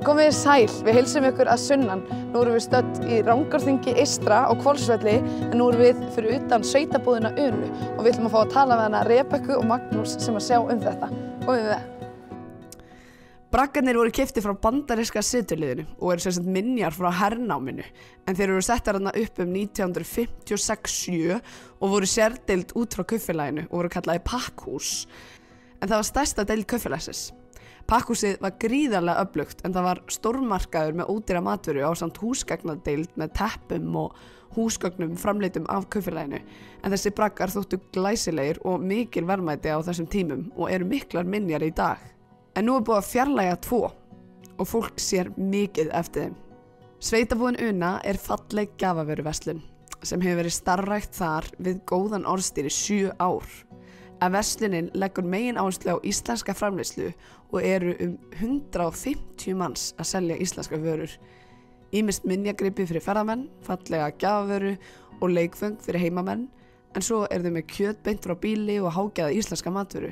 Komið sæl, við heilsum ykkur að sunnan. Nú erum við stödd í Rangárþingi eystra á Hvolsvelli en nú erum við fyrir utan sveitabúðina Unu og við ætlum að fá að tala með hana Rebekku og Magnús sem að sjá þetta. Komið við. Braggarnir voru keyptir frá bandaríska setuliðinu og eru sem sagt minjar frá hernáminu en þeir eru settar þarna upp 1956-7 og voru sérdeild út frá kaupfélaginu og voru kallaði pakkhús. En það var stærsta deild kaupfélagsins. Pakkhúsið var gríðarlega öflugt en það var stórmarkaður með ódýra matvöru ásamt húsgagnadeild með teppum og húsgögnum framleiddum af kaupfélaginu. En þessi braggar þóttu glæsilegir og mikil verðmæti á þessum tímum og eru miklar minjar í dag. En nú er búið að fjarlægja 2 og fólk sér mikið eftir þeim. Sveitabúðin Una er falleg gjafavöruverslun sem hefur verið starfrækt þar við góðan orðstír í 7 ár. Að verslunin leggur megin áherslu á íslenska framleiðslu og eru 150 manns að selja íslenska vörur. Ýmist minjagripi fyrir ferðamenn, fallega gjafavöru og leikföng fyrir heimamenn, en svo eru þau með kjöt beint frá býli og hágæða íslenska matvöru.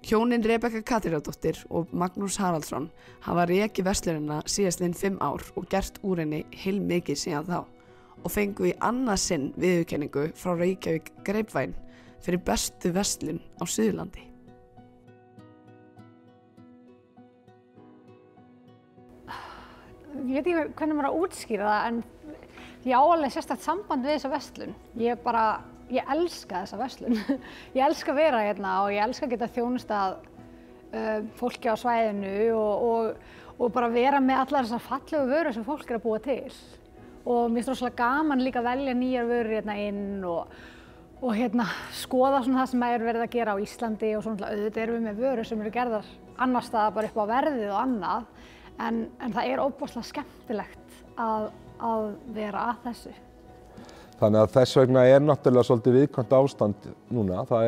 Hjónin Rebekka Katrínardóttir og Magnús Haraldsson hafa rekið verslunina síðastliðin 5 ár og gert úr henni heilmikið síðan þá og fengu í annað sinn viðurkenningu frá Reykjavík Grapevine fyrir bestu verslun á Suðurlandi. Ég veit ekki hvernig maður á að útskýra það en ég á alveg sérstakt samband við þessa verslun. Ég elska þessa verslun. Ég elska að vera hérna og ég elska að geta þjónustað fólki á svæðinu og bara vera með allar þessar fallegu vörur sem fólk er að búa til. Og mér finnst rosalega gaman líka að velja nýjar vörur hérna inn og hérna skoða svona það sem er verið að gera á Íslandi og svona auðvitað erum við með vörur sem eru gerðar annars staðar bara upp á verðið og annað en það er ofboðslega skemmtilegt að vera að þessu. Þannig að þess vegna er náttúrulega svolítið viðkvæmt ástand núna. Það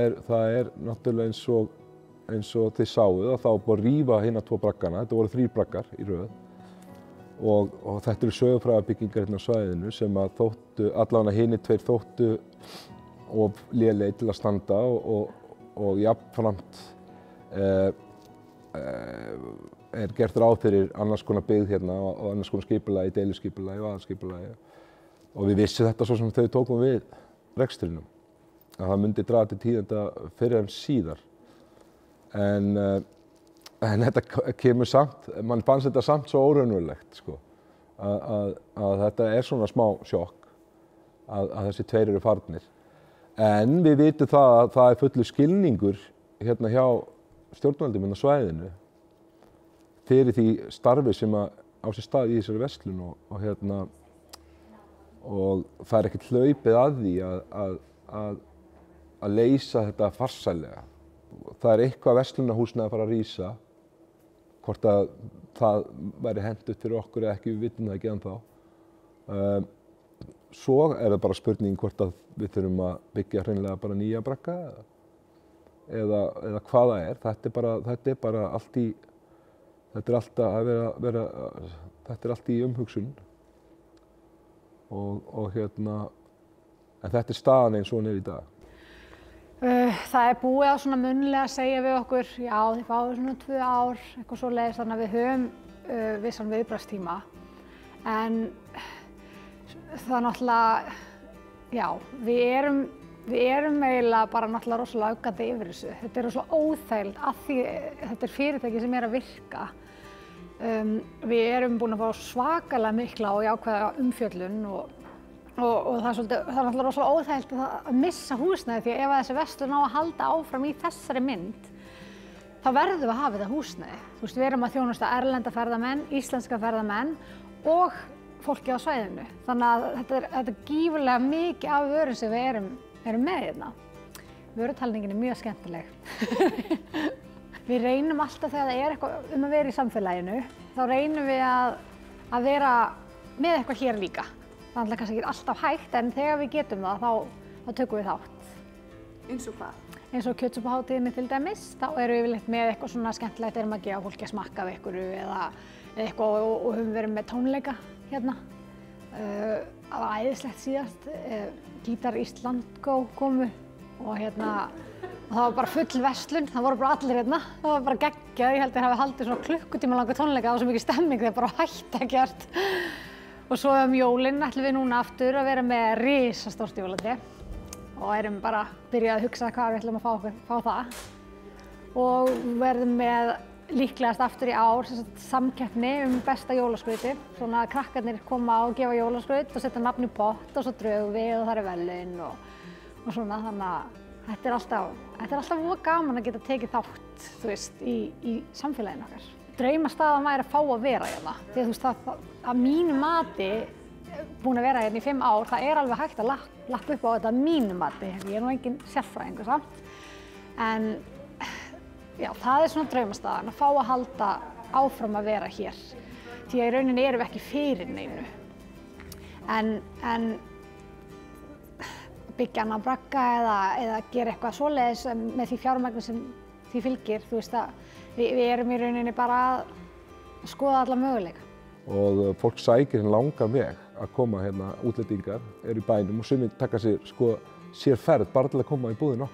er náttúrulega eins og þið sáuð að þá búið að rífa hina 2 braggana. Þetta voru 3 braggar í röð og þetta eru sögufræðabyggingar hérna á svæðinu sem að þóttu, allavega hinir 2 þóttu of lélegir til að standa og jafnframt er gert ráð fyrir annars konar byggð hérna og annars konar skipulagi, deiluskipulagi og aðalskipulagi. Og við vissum þetta svo sem þau tókum við rekstrinum, að það myndi draga til tíðinda fyrir en síðar. En þetta kemur samt, mann fannst þetta samt svo óraunverulegt, sko, að þetta er svona smá sjokk að þessi 2 eru farnir. En við vitum það að það er fullur skilningur hérna hjá stjórnvöldum á svæðinu fyrir því starfi sem á sér stað í þessari verslun og það er ekkert hlaupið að því að leysa þetta farsællega. Það er eitthvað verslunarhúsnæði að fara að rísa, hvort að það væri hentugt fyrir okkur eða ekki, við vitum það ekki ennþá. Svo er það bara spurning hvort að við þurfum að byggja hreinlega bara nýja bragga eða hvað það er. Þetta er bara allt í, þetta er allt í umhugsun. En þetta er staðan eins og hún er í dag. Það er búið að svona munnlega segja við okkur, já þið fáið svona 2 ár, eitthvað svoleiðis, þannig að við höfum vissan viðbragðstíma. En það er náttúrulega, já, við erum eiginlega bara náttúrulega rosalega augandi yfir þessu. Þetta er rosalega óþægilegt af því þetta er fyrirtæki sem er að virka. Við erum búin að fá svakalega mikla og jákvæða umfjöllun og það er náttúrulega rosalega óþægilegt að missa húsnæði því að ef þessi verslun á að halda áfram í þessari mynd þá verðum við að hafa þetta húsnæði. Þú veist, við erum að þjónusta erlenda ferðamenn, íslenska ferðamenn og fólki á svæðinu. Þannig að þetta er gífurlega mikið af vörum sem við erum með hérna. Vörutalningin er mjög skemmtileg. Við reynum alltaf þegar það er eitthvað að vera í samfélaginu, þá reynum við að vera með eitthvað hér líka. Það er kannski ekki alltaf hægt en þegar við getum það, þá tökum við þátt. Eins og hvað? Eins og kjötsúpuhátíðinni til dæmis, þá erum við yfirleitt með eitthvað svona skemmtilegt erum að gefa fólki að smakka af einhverju eða eitthvað og höfum verið með tónleika hérna. Það var æðislegt síðast, Gítar Ísland komu og það var bara full verslun, það voru bara allir hérna, það var bara geggjað, ég held að ég hafi haldið svona klukkutíma langa tónleika, það var svo mikið stemming þegar bara hætti ekkert. Og svo jólin ætlum við núna aftur að vera með risastórt jólatré og erum bara byrjað að hugsa hvað við ætlum að fá það. Og verðum með líklegast aftur í ár samkeppni besta jólaskrauti, svona að krakkarnir koma og gefa jólaskraut og setja nafn í pott og svo drögum við og það er verðlaun og svona, þannig að þetta er alltaf mjög gaman að geta tekið þátt, þú veist, í samfélaginu okkar. Draumastaðan væri að fá að vera hérna, því að þú veist að mínu mati, búin að vera hérna í 5 ár, það er alveg hægt að lappa upp á þetta að mínu mati, ég er nú engin sérfræðingur samt, en já, það er svona draumastaðan, að fá að halda áfram að vera hér, því að í rauninni erum við ekki fyrir neinu, en byggja annan bragga eða gera eitthvað svoleiðis með því fjármagni sem því fylgir, þú veist að við erum í rauninni bara að skoða alla möguleika. Og fólk sækir hérna langan veg að koma hérna, útlendingar eru í bænum og sumir taka sér ferð bara til að koma í búðina.